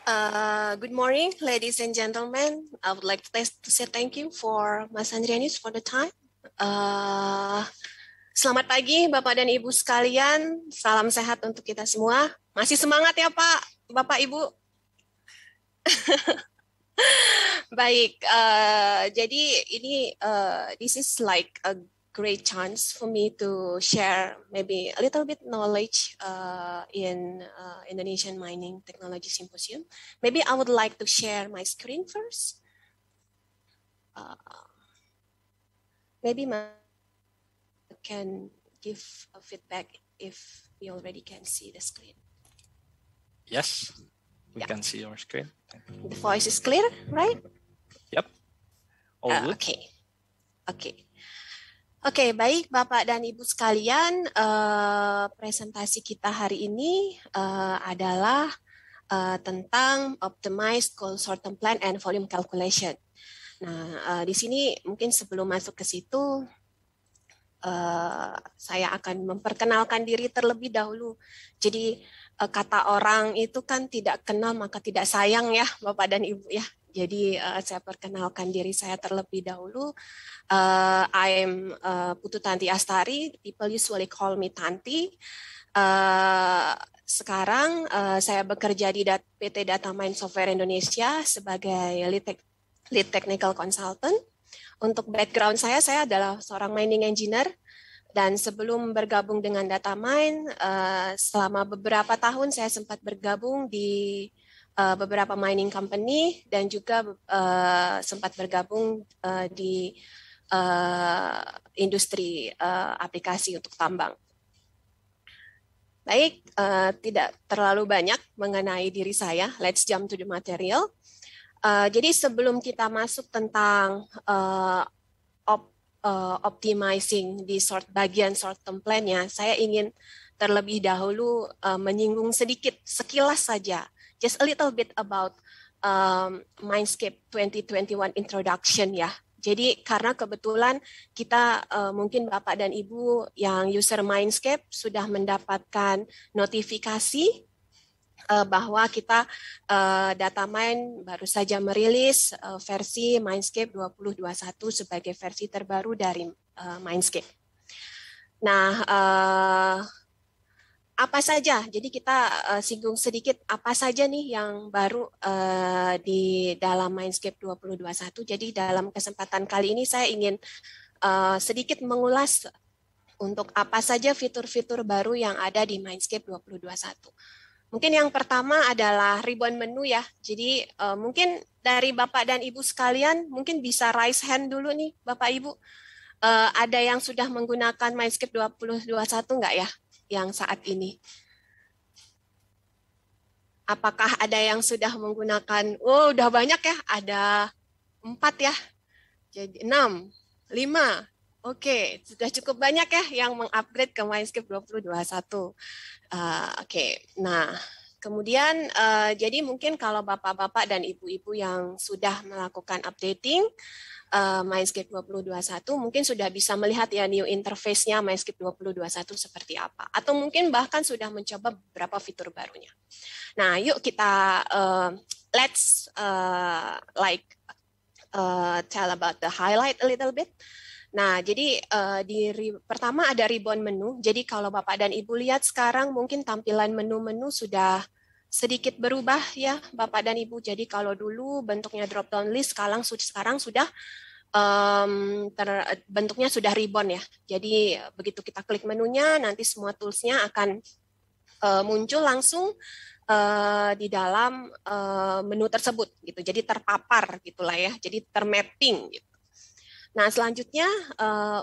Good morning, ladies and gentlemen. I would like to say thank you for Mas Andrianus for the time. Selamat pagi, Bapak dan Ibu sekalian. Salam sehat untuk kita semua. Masih semangat ya, Pak, Bapak, Ibu? Baik, jadi ini this is like a great chance for me to share maybe a little bit knowledge in Indonesian Mining Technology Symposium. Maybe I would like to share my screen first. Maybe can give a feedback if we already can see the screen. Yes, we can see your screen. The voice is clear, right? Yep. All good. Oke, baik Bapak dan Ibu sekalian, presentasi kita hari ini adalah tentang optimized coal sorting plan and volume calculation. Nah, di sini mungkin sebelum masuk ke situ, saya akan memperkenalkan diri terlebih dahulu. Jadi kata orang itu kan tidak kenal maka tidak sayang ya Bapak dan Ibu ya. Jadi saya perkenalkan diri saya terlebih dahulu. I'm Putu Tanti Astari. People usually call me Tanti. Sekarang saya bekerja di PT Data Mine Software Indonesia sebagai lead technical consultant. Untuk background saya adalah seorang mining engineer. Dan sebelum bergabung dengan Data Mine, selama beberapa tahun saya sempat bergabung di beberapa mining company dan juga sempat bergabung di industri aplikasi untuk tambang. Baik, tidak terlalu banyak mengenai diri saya. Let's jump to the material. Jadi sebelum kita masuk tentang optimizing di bagian short term plan-nya, saya ingin terlebih dahulu menyinggung sedikit, sekilas saja, just a little bit about Mindscape 2021 introduction ya. Jadi karena kebetulan kita mungkin Bapak dan Ibu yang user Mindscape sudah mendapatkan notifikasi bahwa kita Data Mine baru saja merilis versi Mindscape 2021 sebagai versi terbaru dari Mindscape. Nah, apa saja? Jadi kita singgung sedikit apa saja nih yang baru di dalam Mindscape 2021. Jadi dalam kesempatan kali ini saya ingin sedikit mengulas untuk apa saja fitur-fitur baru yang ada di Mindscape 2021. Mungkin yang pertama adalah ribbon menu ya. Jadi mungkin dari Bapak dan Ibu sekalian mungkin bisa raise hand dulu nih Bapak Ibu. Ada yang sudah menggunakan Mindscape 2021 nggak ya yang saat ini? Apakah ada yang sudah menggunakan? Oh, udah banyak ya. Ada 4 ya. Jadi 6, 5. Oke, sudah cukup banyak ya yang mengupgrade ke Mindscape 2021. Oke. Nah, kemudian jadi mungkin kalau bapak-bapak dan ibu-ibu yang sudah melakukan updating Mindscape 2021 mungkin sudah bisa melihat ya new interface-nya Mindscape 2021 seperti apa. Atau mungkin bahkan sudah mencoba beberapa fitur barunya. Nah, yuk kita let's tell about the highlight a little bit. Nah, jadi pertama ada ribbon menu. Jadi kalau Bapak dan Ibu lihat sekarang mungkin tampilan menu-menu sudah sedikit berubah ya Bapak dan Ibu. Jadi kalau dulu bentuknya drop down list, sekarang sudah bentuknya sudah ribbon ya. Jadi begitu kita klik menunya, nanti semua tools-nya akan muncul langsung di dalam menu tersebut gitu. Jadi terpapar gitulah ya. Jadi termapping gitu. Nah, selanjutnya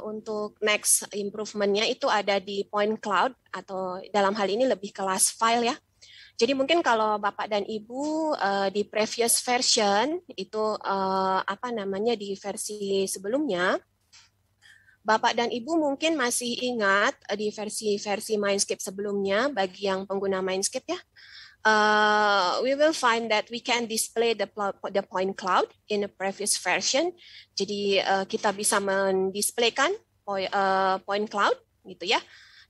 untuk next improvement-nya itu ada di point cloud atau dalam hal ini lebih ke last file ya. Jadi mungkin kalau Bapak dan Ibu di previous version itu di versi sebelumnya, Bapak dan Ibu mungkin masih ingat di versi Mindscape sebelumnya bagi yang pengguna Mindscape ya. We will find that we can display the point cloud in a previous version. Jadi kita bisa mendisplaykan point cloud gitu ya.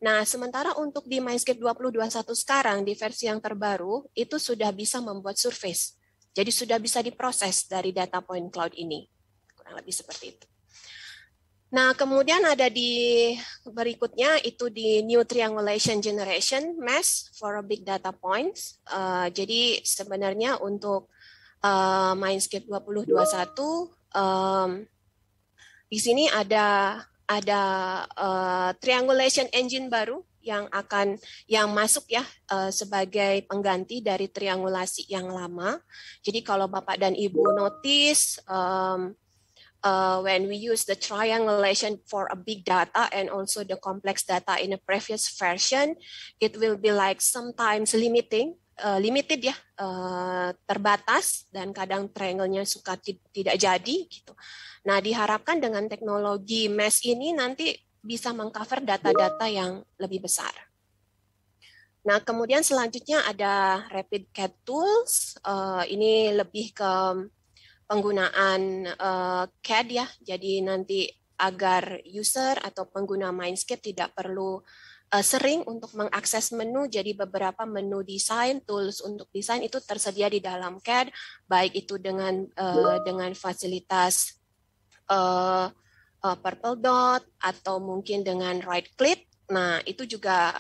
Nah, sementara untuk di Mindscape 2021 sekarang, di versi yang terbaru, itu sudah bisa membuat surface. Jadi sudah bisa diproses dari data point cloud ini. Kurang lebih seperti itu. Nah, kemudian ada di berikutnya itu di New Triangulation Generation Mesh for Big Data Points. Jadi sebenarnya untuk Mindscape 2021 di sini ada triangulation engine baru yang masuk ya sebagai pengganti dari triangulasi yang lama. Jadi kalau Bapak dan Ibu notice when we use the triangulation for a big data and also the complex data in a previous version, it will be like sometimes limited ya, terbatas dan kadang triangle-nya suka tidak jadi gitu. Nah, diharapkan dengan teknologi mesh ini nanti bisa mengcover data-data yang lebih besar. Nah, kemudian selanjutnya ada Rapid CAD Tools. Ini lebih ke penggunaan CAD ya, jadi nanti agar user atau pengguna Mindscape tidak perlu sering untuk mengakses menu, jadi beberapa menu desain, tools untuk desain itu tersedia di dalam CAD, baik itu dengan fasilitas purple dot atau mungkin dengan right click. Nah, itu juga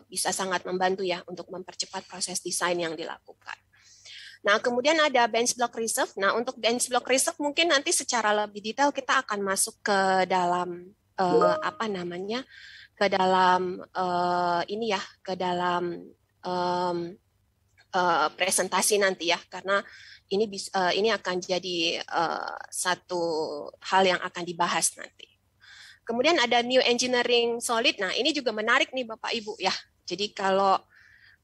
bisa sangat membantu ya untuk mempercepat proses desain yang dilakukan. Nah, kemudian ada bench block reserve. Nah, untuk bench block reserve mungkin nanti secara lebih detail kita akan masuk ke dalam presentasi nanti ya, karena ini akan jadi satu hal yang akan dibahas nanti. Kemudian ada new engineering solid. Nah, ini juga menarik nih Bapak Ibu ya. Jadi kalau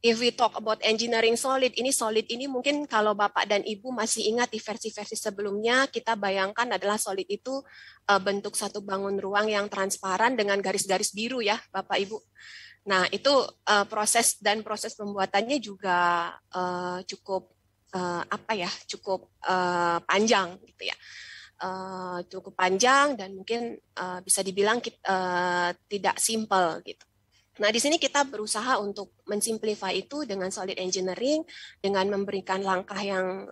if we talk about engineering solid ini mungkin kalau Bapak dan Ibu masih ingat di versi-versi sebelumnya, kita bayangkan adalah solid itu bentuk satu bangun ruang yang transparan dengan garis-garis biru ya, Bapak Ibu. Nah, itu proses pembuatannya juga cukup panjang gitu ya. Cukup panjang dan mungkin bisa dibilang tidak simple gitu. Nah, di sini kita berusaha untuk mensimplify itu dengan solid engineering, dengan memberikan langkah yang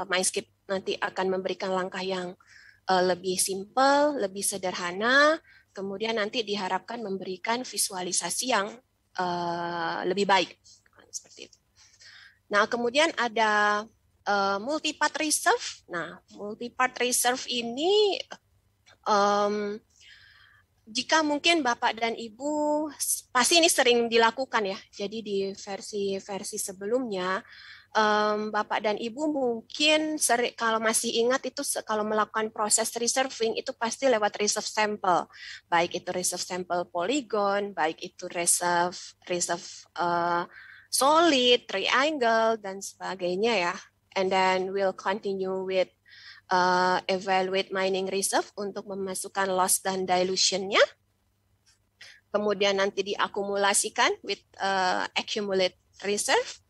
Mindscape nanti akan memberikan langkah yang lebih simple, lebih sederhana, kemudian nanti diharapkan memberikan visualisasi yang lebih baik. Seperti itu. Nah, kemudian ada multi-part reserve. Nah, multi-part reserve ini jika mungkin Bapak dan Ibu pasti ini sering dilakukan ya. Jadi di versi sebelumnya Bapak dan Ibu mungkin kalau masih ingat itu kalau melakukan proses reserving itu pasti lewat reserve sampel. Baik itu reserve sampel polygon, baik itu reserve solid, triangle dan sebagainya ya. And then we'll continue with evaluate mining reserve untuk memasukkan loss dan dilution-nya. Kemudian nanti diakumulasikan with accumulate reserve,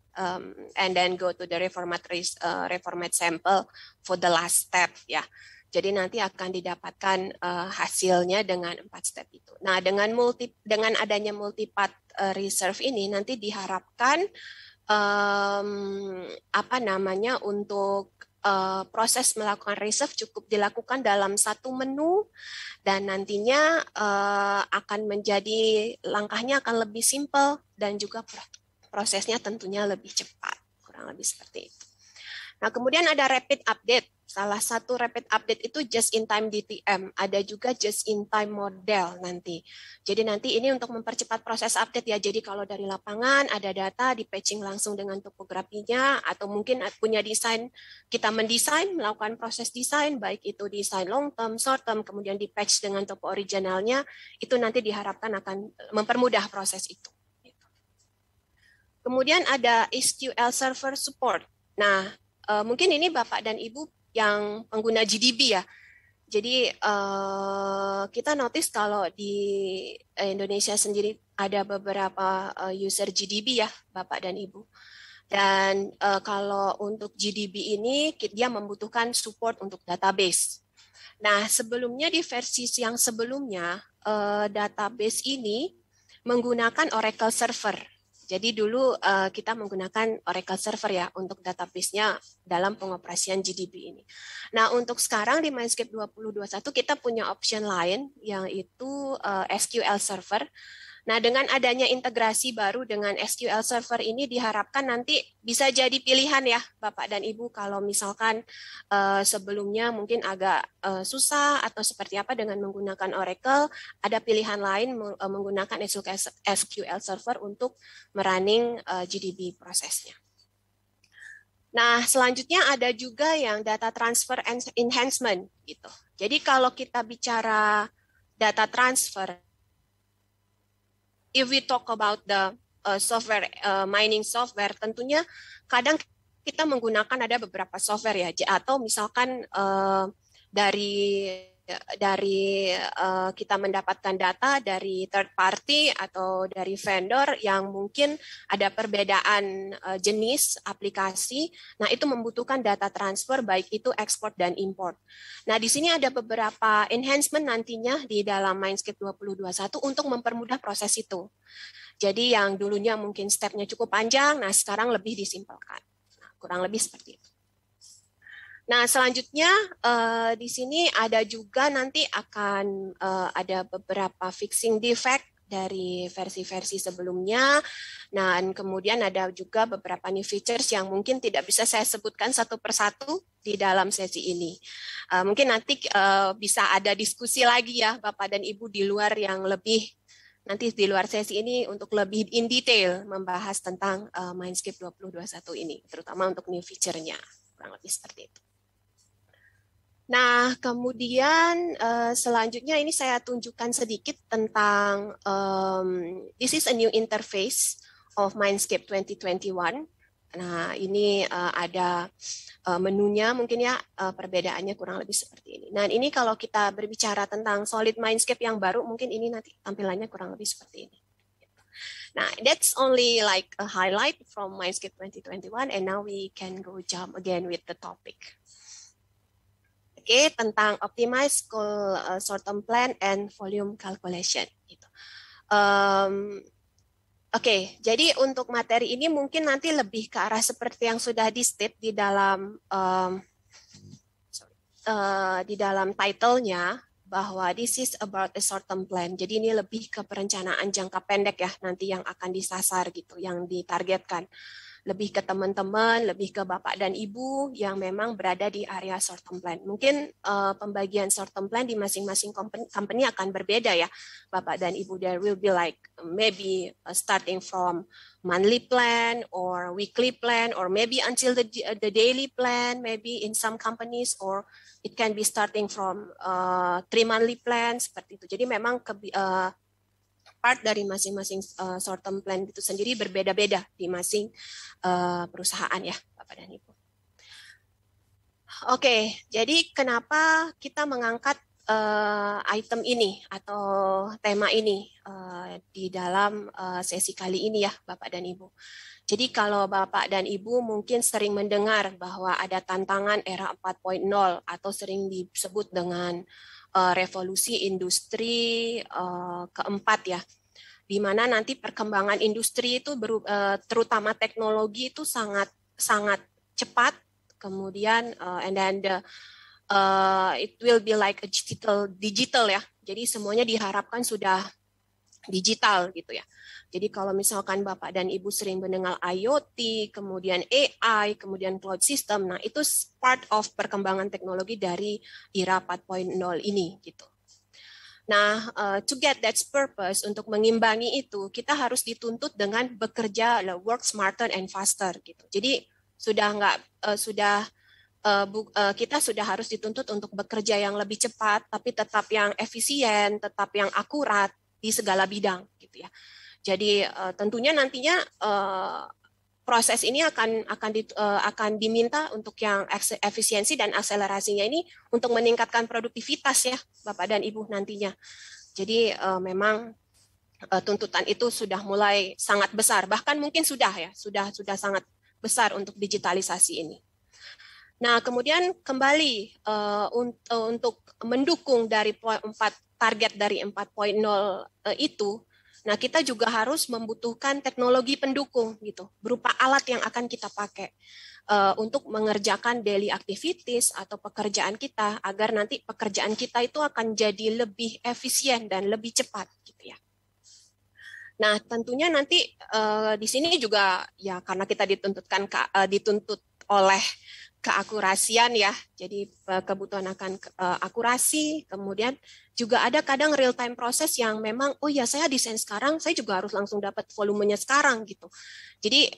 and then go to the reformat sample for the last step ya. Jadi nanti akan didapatkan hasilnya dengan 4 step itu. Nah, dengan adanya multi-part reserve ini nanti diharapkan untuk proses melakukan reserve cukup dilakukan dalam satu menu dan nantinya akan menjadi langkahnya akan lebih simple dan juga prosesnya tentunya lebih cepat, kurang lebih seperti itu. Nah, kemudian ada rapid update. Salah satu rapid update itu just-in-time DTM. Ada juga just-in-time model nanti. Jadi nanti ini untuk mempercepat proses update ya. Jadi kalau dari lapangan ada data, di-patching langsung dengan topografinya, atau mungkin punya desain, kita mendesain, melakukan proses desain, baik itu desain long term, short term, kemudian di-patch dengan topo originalnya, itu nanti diharapkan akan mempermudah proses itu. Kemudian ada SQL Server Support. Nah, mungkin ini Bapak dan Ibu yang pengguna GDB ya. Jadi kita notice kalau di Indonesia sendiri ada beberapa user GDB ya, Bapak dan Ibu. Dan kalau untuk GDB ini dia membutuhkan support untuk database. Nah, sebelumnya di versi yang sebelumnya database ini menggunakan Oracle Server. Jadi dulu kita menggunakan Oracle Server ya untuk database-nya dalam pengoperasian GDB ini. Nah, untuk sekarang di Mindscape 2021 kita punya option lain yang itu SQL Server. Nah, dengan adanya integrasi baru dengan SQL Server ini diharapkan nanti bisa jadi pilihan ya, Bapak dan Ibu, kalau misalkan sebelumnya mungkin agak susah atau seperti apa dengan menggunakan Oracle, ada pilihan lain menggunakan SQL Server untuk merunning GDB prosesnya. Nah, selanjutnya ada juga yang data transfer and enhancement gitu. Jadi kalau kita bicara data transfer, if we talk about the software mining software, tentunya kadang kita menggunakan ada beberapa software ya, atau misalkan dari kita mendapatkan data dari third party atau dari vendor yang mungkin ada perbedaan jenis aplikasi. Nah, itu membutuhkan data transfer baik itu ekspor dan import. Nah, di sini ada beberapa enhancement nantinya di dalam Mindscape 2021 untuk mempermudah proses itu. Jadi yang dulunya mungkin stepnya cukup panjang, nah sekarang lebih disimpelkan. Nah, kurang lebih seperti itu. Nah, selanjutnya di sini ada juga nanti akan ada beberapa fixing defect dari versi-versi sebelumnya. Nah, dan kemudian ada juga beberapa new features yang mungkin tidak bisa saya sebutkan satu persatu di dalam sesi ini. Mungkin nanti bisa ada diskusi lagi ya, Bapak dan Ibu di luar yang lebih, nanti di luar sesi ini untuk lebih in detail membahas tentang Mindscape 2021 ini, terutama untuk new feature-nya. Kurang lebih seperti itu. Nah, kemudian selanjutnya ini saya tunjukkan sedikit tentang this is a new interface of Mindscape 2021. Nah, ini ada menunya mungkin ya, perbedaannya kurang lebih seperti ini. Nah, ini kalau kita berbicara tentang Solid Mindscape yang baru, mungkin ini nanti tampilannya kurang lebih seperti ini. Nah, that's only like a highlight from Mindscape 2021, and now we can go jump again with the topic. Oke, tentang optimize goal short-term plan and volume calculation. Gitu. Oke, jadi untuk materi ini mungkin nanti lebih ke arah seperti yang sudah di-state di dalam title-nya, bahwa this is about a short-term plan. Jadi ini lebih ke perencanaan jangka pendek ya, nanti yang akan disasar gitu, yang ditargetkan. Lebih ke teman-teman, lebih ke Bapak dan Ibu yang memang berada di area short term plan. Mungkin pembagian short term plan di masing-masing company akan berbeda ya, Bapak dan Ibu. There will be like maybe starting from monthly plan or weekly plan or maybe until the daily plan, maybe in some companies, or it can be starting from 3 monthly plan, seperti itu. Jadi memang part dari masing-masing short term plan itu sendiri berbeda-beda di masing perusahaan ya, Bapak dan Ibu. Oke, jadi kenapa kita mengangkat item ini atau tema ini di dalam sesi kali ini ya, Bapak dan Ibu. Jadi kalau Bapak dan Ibu mungkin sering mendengar bahwa ada tantangan era 4.0 atau sering disebut dengan revolusi industri keempat ya, di mana nanti perkembangan industri itu terutama teknologi itu sangat cepat, kemudian and then it will be like a digital ya, jadi semuanya diharapkan sudah digital gitu ya. Jadi kalau misalkan Bapak dan Ibu sering mendengar IoT, kemudian AI, kemudian cloud system, nah itu part of perkembangan teknologi dari era 4.0 ini gitu. Nah, to get that purpose, untuk mengimbangi itu, kita harus dituntut dengan bekerja work smarter and faster gitu. Jadi kita sudah harus dituntut untuk bekerja yang lebih cepat, tapi tetap yang efisien, tetap yang akurat di segala bidang gitu ya. Jadi tentunya nantinya proses ini akan diminta untuk yang efisiensi dan akselerasinya ini untuk meningkatkan produktivitas ya, Bapak dan Ibu nantinya. Jadi memang tuntutan itu sudah mulai sangat besar, bahkan mungkin sudah sangat besar untuk digitalisasi ini. Nah, kemudian kembali untuk mendukung dari target dari 4.0 itu, Nah, kita juga harus membutuhkan teknologi pendukung gitu, berupa alat yang akan kita pakai untuk mengerjakan daily activities atau pekerjaan kita, agar nanti pekerjaan kita itu akan jadi lebih efisien dan lebih cepat gitu ya. Nah, tentunya nanti di sini juga ya karena kita dituntut oleh keakurasian ya. Jadi kebutuhan akan akurasi, kemudian juga ada kadang real time proses yang memang oh ya saya desain sekarang, saya juga harus langsung dapat volumenya sekarang gitu. Jadi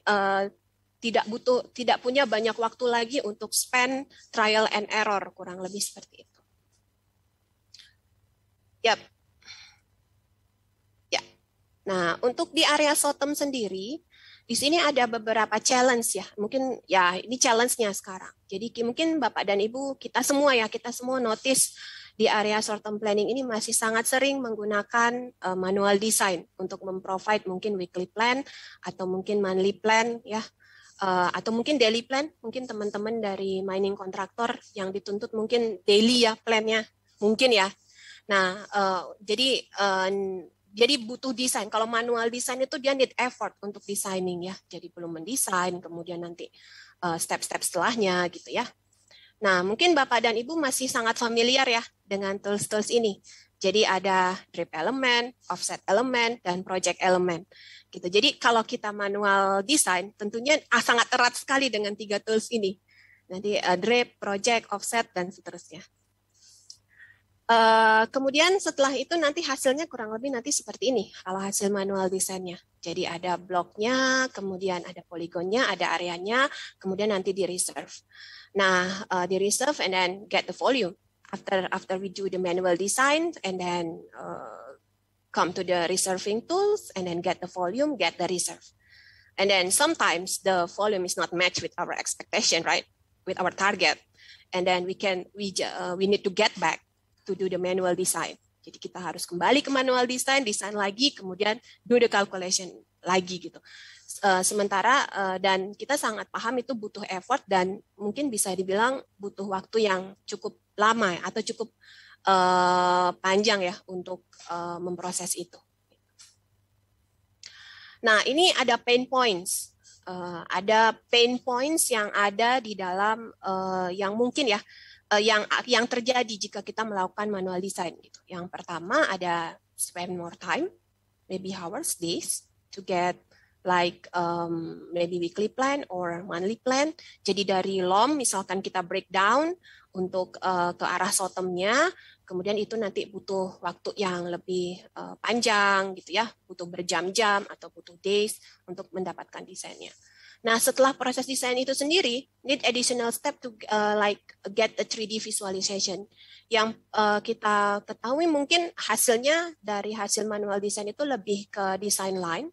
tidak punya banyak waktu lagi untuk spend trial and error, kurang lebih seperti itu. Yap. Ya. Nah, untuk di area SOTEM sendiri, di sini ada beberapa challenge ya. Mungkin ya ini challenge-nya sekarang. Jadi mungkin Bapak dan Ibu, kita semua notice di area short-term planning ini masih sangat sering menggunakan manual design untuk memprovide mungkin weekly plan atau mungkin monthly plan ya. Atau mungkin daily plan, mungkin teman-teman dari mining kontraktor yang dituntut mungkin daily ya plan-nya, mungkin ya. Nah, jadi butuh desain. Kalau manual desain itu dia need effort untuk designing ya. Jadi belum mendesain, kemudian nanti step-step setelahnya gitu ya. Nah, mungkin Bapak dan Ibu masih sangat familiar ya dengan tools-tools ini. Jadi ada drip element, offset element, dan project element. Gitu. Jadi kalau kita manual design, tentunya sangat erat sekali dengan 3 tools ini. Nanti drip, project, offset, dan seterusnya. Kemudian setelah itu nanti hasilnya kurang lebih nanti seperti ini kalau hasil manual desainnya. Jadi ada bloknya, kemudian ada poligonnya, ada areanya, kemudian nanti di reserve. Nah, di reserve and then get the volume after we do the manual design and then come to the reserving tools and then get the volume, get the reserve. And then sometimes the volume is not matched with our expectation, right? With our target. And then we need to get back to do the manual design. Jadi kita harus kembali ke manual design lagi, kemudian do the calculation lagi gitu. Sementara dan kita sangat paham itu butuh effort dan mungkin bisa dibilang butuh waktu yang cukup lama ya, atau cukup panjang ya untuk memproses itu. Nah, ini ada pain points. Ada pain points yang ada di dalam yang mungkin ya yang terjadi jika kita melakukan manual design gitu. Yang pertama ada spend more time, maybe hours, days to get like maybe weekly plan or monthly plan. Jadi dari LOM misalkan kita breakdown untuk ke arah SOTEM-nya, kemudian itu nanti butuh waktu yang lebih panjang gitu ya, butuh berjam-jam atau butuh days untuk mendapatkan desainnya. Nah, setelah proses desain itu sendiri, need additional step to like get a 3D visualization. Yang kita ketahui mungkin hasilnya dari hasil manual design itu lebih ke design line.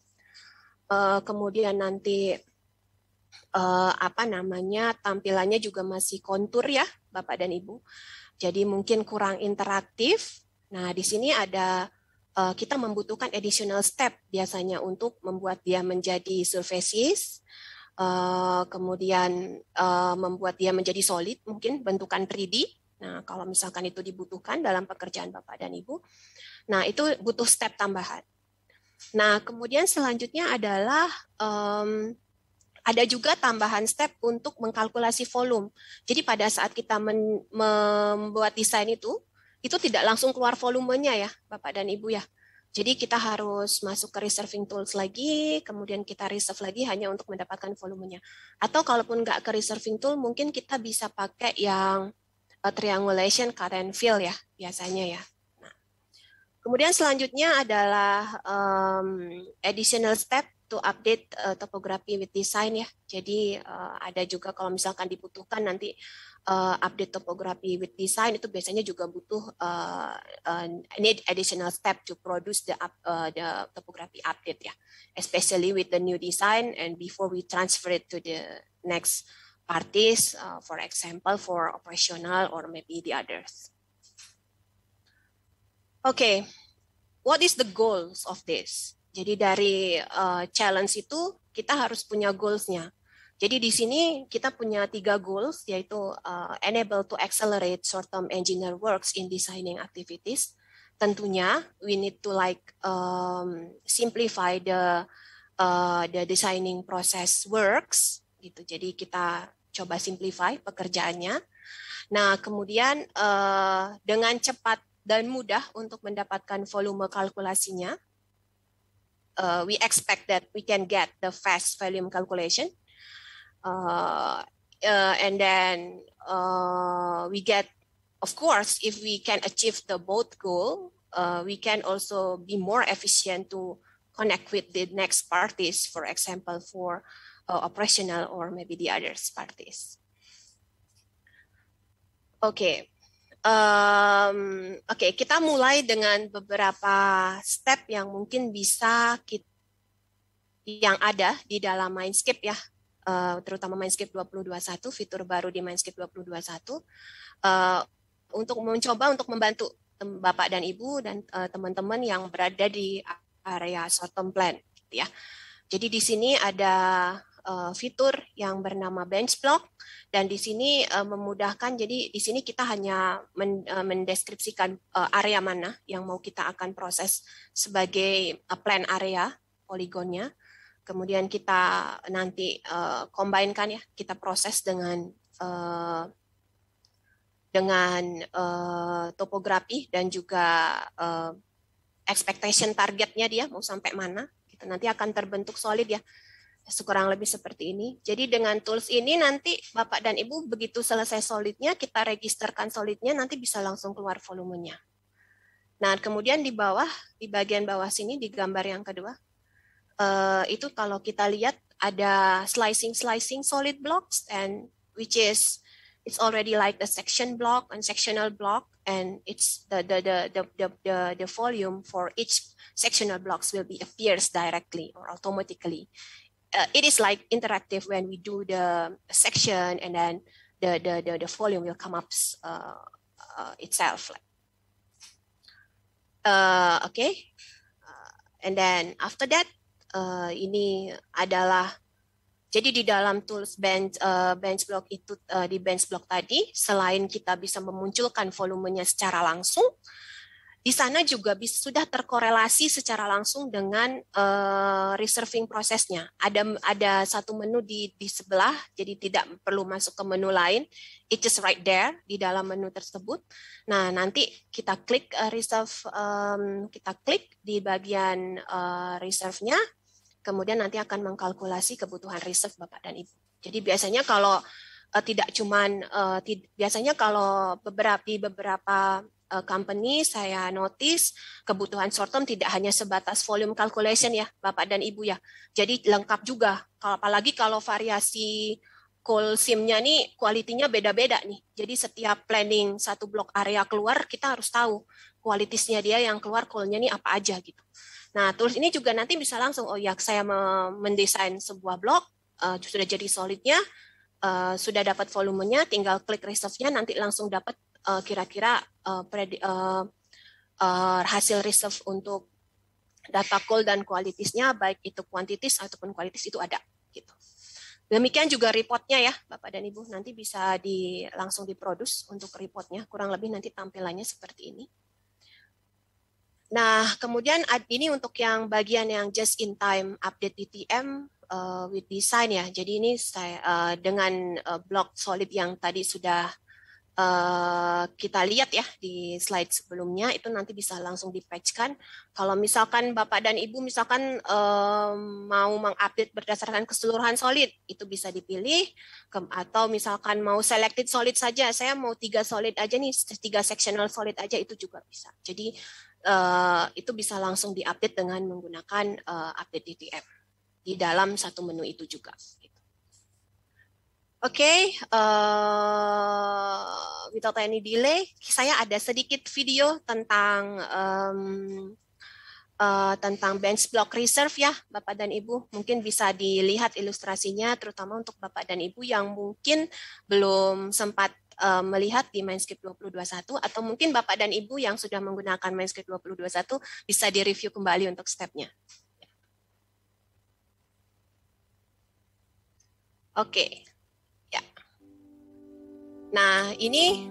Kemudian nanti tampilannya juga masih kontur ya, Bapak dan Ibu. Jadi mungkin kurang interaktif. Nah, di sini ada kita membutuhkan additional step biasanya untuk membuat dia menjadi surfaces. Kemudian membuat dia menjadi solid, mungkin bentukan 3D. Nah, kalau misalkan itu dibutuhkan dalam pekerjaan Bapak dan Ibu, nah itu butuh step tambahan. Nah, kemudian selanjutnya adalah ada juga tambahan step untuk mengkalkulasi volume. Jadi pada saat kita membuat desain itu tidak langsung keluar volumenya ya, Bapak dan Ibu ya. Jadi kita harus masuk ke reserving tools lagi, kemudian kita reserve lagi hanya untuk mendapatkan volumenya. Atau kalaupun nggak ke reserving tool, mungkin kita bisa pakai yang triangulation cut and fill ya, biasanya ya. Nah, kemudian selanjutnya adalah additional step to update topography with design ya. Jadi ada juga kalau misalkan dibutuhkan nanti update topography with design itu biasanya juga butuh need additional step to produce the topography update ya, especially with the new design and before we transfer it to the next parties, for example for operational or maybe the others. Okay, what is the goals of this? Jadi dari challenge itu kita harus punya goals-nya. Jadi di sini kita punya 3 goals, yaitu enable to accelerate short-term engineer works in designing activities. tentunya we need to like simplify the designing process works gitu. Jadi kita coba simplify pekerjaannya. Nah, kemudian dengan cepat dan mudah untuk mendapatkan volume kalkulasinya, we expect that we can get the fast volume calculation, and then we get, of course, if we can achieve the both goal, we can also be more efficient to connect with the next parties, for example, for operational or maybe the others parties. Oke, kita mulai dengan beberapa step yang mungkin bisa yang ada di dalam Mindscape ya, terutama Mindscape 2021, fitur baru di Mindscape 2021, untuk mencoba untuk membantu Bapak dan Ibu dan teman-teman yang berada di area short term plan, gitu ya. Jadi di sini ada fitur yang bernama bench block, dan di sini memudahkan. Jadi di sini kita hanya mendeskripsikan area mana yang mau kita akan proses sebagai plan area poligonnya. Kemudian kita nanti combine-kan ya, kita proses dengan topografi dan juga expectation targetnya dia mau sampai mana. Gitu. Nanti akan terbentuk solid ya. Kurang lebih seperti ini. Jadi dengan tools ini nanti Bapak dan Ibu begitu selesai solidnya, kita registerkan solidnya, nanti bisa langsung keluar volumenya. Nah, kemudian di bawah, di bagian bawah sini di gambar yang kedua, itu kalau kita lihat ada slicing solid blocks, and which is it's already like the section block and sectional block, and it's the volume for each sectional blocks will be appears directly or automatically. It is like interactive when we do the section, and then the volume will come up itself. Okay, and then after that, ini adalah jadi di dalam tools bench block itu, di bench block tadi, selain kita bisa memunculkan volumenya secara langsung, di sana juga sudah terkorelasi secara langsung dengan reserving prosesnya. Ada satu menu di sebelah, jadi tidak perlu masuk ke menu lain. It's just right there di dalam menu tersebut. Nah, nanti kita klik reserve, kita klik di bagian reserve-nya, kemudian nanti akan mengkalkulasi kebutuhan reserve Bapak dan Ibu. Jadi biasanya kalau tidak cuman, biasanya kalau beberapa company saya notice kebutuhan short term tidak hanya sebatas volume calculation ya Bapak dan Ibu ya. Jadi lengkap juga. Apalagi kalau variasi call SIM-nya nih kualitinya beda-beda nih. Jadi setiap planning satu blok area keluar kita harus tahu kualitasnya dia yang keluar call-nya nih apa aja gitu. Nah, tools ini juga nanti bisa langsung, oh ya saya mendesain sebuah blok, sudah jadi solidnya, sudah dapat volumenya, tinggal klik reserve-nya, nanti langsung dapat kira-kira hasil reserve untuk data call dan kualitasnya, baik itu kuantitas ataupun kualitas itu ada. Gitu. Demikian juga reportnya ya, Bapak dan Ibu, nanti bisa langsung diproduce untuk reportnya, kurang lebih nanti tampilannya seperti ini. Nah, kemudian ini untuk yang bagian yang just in time update DTM with design ya. Jadi ini saya dengan blok solid yang tadi sudah kita lihat ya di slide sebelumnya, itu nanti bisa langsung di-patch-kan. Kalau misalkan Bapak dan Ibu misalkan mau mengupdate berdasarkan keseluruhan solid, itu bisa dipilih. Atau misalkan mau selected solid saja, saya mau 3 solid aja nih, 3 sectional solid aja, itu juga bisa. Jadi itu bisa langsung di-update dengan menggunakan update DTM di dalam satu menu itu juga. Oke, without any delay, saya ada sedikit video tentang bench block reserve ya, Bapak dan Ibu. Mungkin bisa dilihat ilustrasinya, terutama untuk Bapak dan Ibu yang mungkin belum sempat melihat di Mindscape 2021, atau mungkin Bapak dan Ibu yang sudah menggunakan Mindscape 2021 bisa direview kembali untuk stepnya. Oke. Nah, ini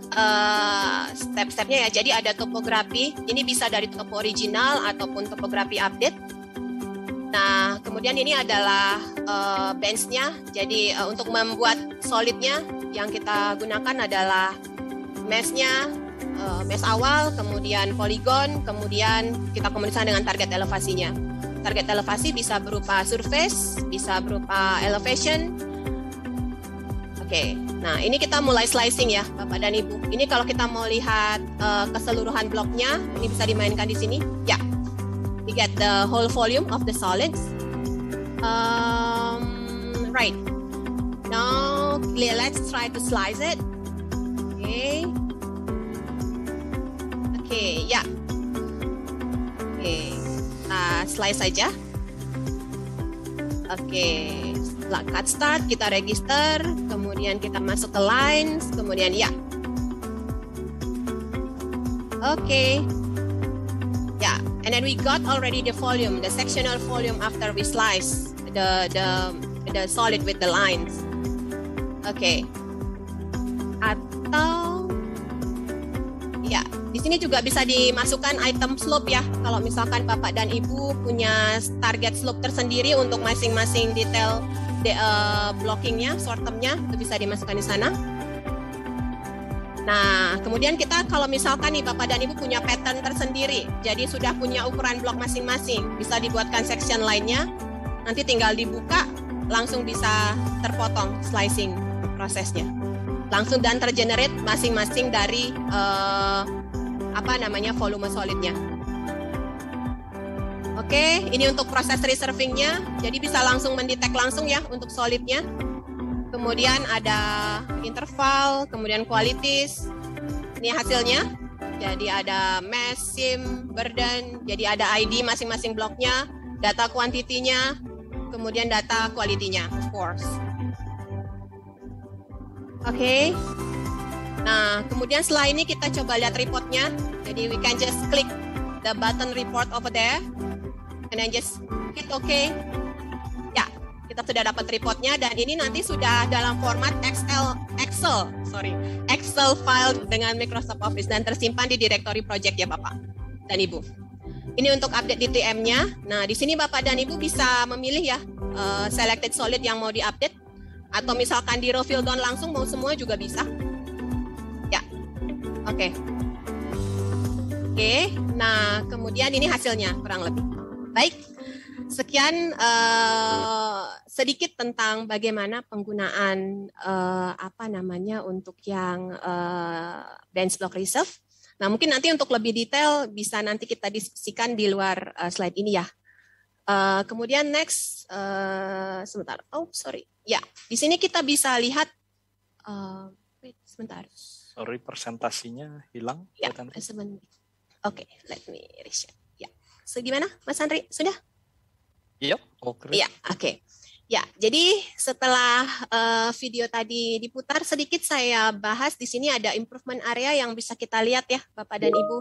step-stepnya ya. Jadi ada topografi. Ini bisa dari topo original ataupun topografi update. Nah, kemudian ini adalah bench-nya. Jadi untuk membuat solidnya yang kita gunakan adalah mesh-nya, mesh awal, kemudian poligon, kemudian kita komunikasikan dengan target elevasinya. Target elevasi bisa berupa surface, bisa berupa elevation. Oke, nah ini kita mulai slicing ya, Bapak dan Ibu. Ini kalau kita mau lihat keseluruhan bloknya, ini bisa dimainkan di sini. Ya, we get the whole volume of the solids. Right. Now let's try to slice it. Oke. Oke, ya. Oke, nah slice saja. Oke. Setelah cut start, kita register, kemudian kita masuk ke lines, kemudian ya. Oke. Ya, and then we got already the volume, the sectional volume after we slice the solid with the lines. Oke. Atau ya, di sini juga bisa dimasukkan item slope ya. Kalau misalkan Bapak dan Ibu punya target slope tersendiri untuk masing-masing detail blockingnya, short-termnya, itu bisa dimasukkan di sana. Nah, kemudian kita kalau misalkan nih Bapak dan Ibu punya pattern tersendiri, jadi sudah punya ukuran blok masing-masing, bisa dibuatkan section lainnya, nanti tinggal dibuka, langsung bisa terpotong slicing prosesnya. Langsung dan tergenerate masing-masing dari volume solidnya. Oke, ini untuk proses reservingnya, jadi bisa langsung mendetek langsung ya untuk solidnya. Kemudian ada interval, kemudian qualities. Ini hasilnya. Jadi ada mass, sim, burden. Jadi ada ID masing-masing bloknya, data kuantitinya, kemudian data quality-nya, of course. Oke. Nah, kemudian setelah ini kita coba lihat reportnya. Jadi we can just click the button report over there. And then just hit OK. Ya, kita sudah dapat reportnya dan ini nanti sudah dalam format Excel file dengan Microsoft Office dan tersimpan di directory project ya Bapak dan Ibu. Ini untuk update DTM-nya. Nah, di sini Bapak dan Ibu bisa memilih ya selected solid yang mau diupdate atau misalkan di row fill down langsung mau semua juga bisa. Ya, oke. Oke, nah kemudian ini hasilnya kurang lebih. Baik, sekian sedikit tentang bagaimana penggunaan untuk yang bench block reserve. Nah, mungkin nanti untuk lebih detail bisa nanti kita diskusikan di luar slide ini ya. Kemudian next, sebentar. Oh, sorry. Ya, di sini kita bisa lihat. Sebentar. Sorry, presentasinya hilang. Ya, sebentar. Oke, let me reshare. Gimana, Mas Andri? Sudah? Iya, oke. Iya, oke. Ya, jadi setelah video tadi diputar, sedikit saya bahas di sini ada improvement area yang bisa kita lihat ya, Bapak dan Ibu.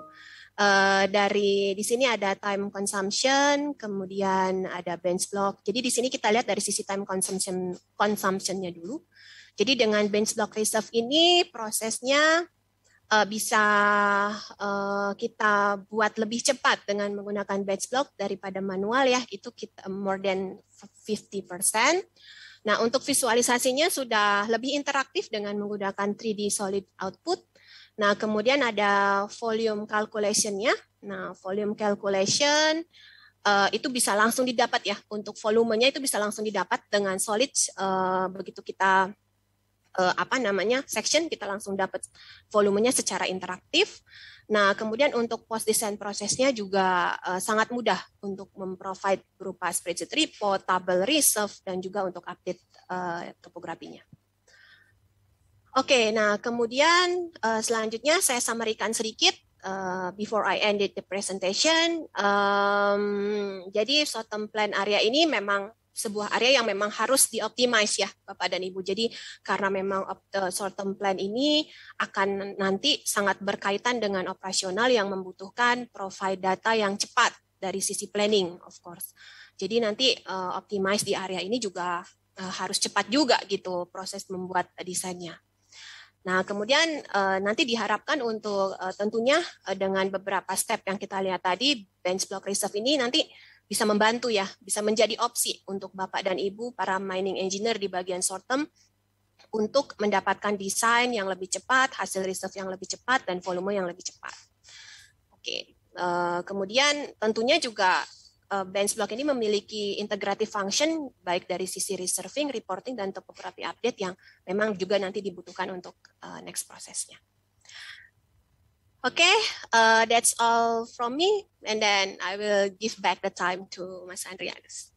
Dari di sini ada time consumption, kemudian ada bench block. Jadi di sini kita lihat dari sisi time consumption-nya dulu. Jadi dengan bench block reserve ini prosesnya bisa kita buat lebih cepat dengan menggunakan batch block daripada manual ya, itu kita more than 50%. Nah, untuk visualisasinya sudah lebih interaktif dengan menggunakan 3D solid output. Nah, kemudian ada volume calculation-nya. Nah, volume calculation itu bisa langsung didapat ya, untuk volumenya itu bisa langsung didapat dengan solid begitu kita section, kita langsung dapat volumenya secara interaktif. Nah, kemudian untuk post design prosesnya juga sangat mudah untuk memprovide berupa spreadsheet report, tabel reserve, dan juga untuk update topografinya. Oke, nah kemudian selanjutnya saya summary-kan sedikit before I ended the presentation. Jadi short-term plan area ini memang sebuah area yang memang harus dioptimize ya Bapak dan Ibu. Jadi karena memang short-term plan ini akan nanti sangat berkaitan dengan operasional yang membutuhkan provide data yang cepat dari sisi planning, of course. Jadi nanti optimize di area ini juga harus cepat juga gitu proses membuat desainnya. Nah, kemudian nanti diharapkan untuk tentunya dengan beberapa step yang kita lihat tadi, bench block reserve ini nanti bisa membantu ya, bisa menjadi opsi untuk Bapak dan Ibu para mining engineer di bagian short term untuk mendapatkan desain yang lebih cepat, hasil reserve yang lebih cepat, dan volume yang lebih cepat. Oke, kemudian tentunya juga bench block ini memiliki integrative function baik dari sisi reserving, reporting, dan topography update yang memang juga nanti dibutuhkan untuk next prosesnya. Okay, that's all from me, and then I will give back the time to Mas Andrianus.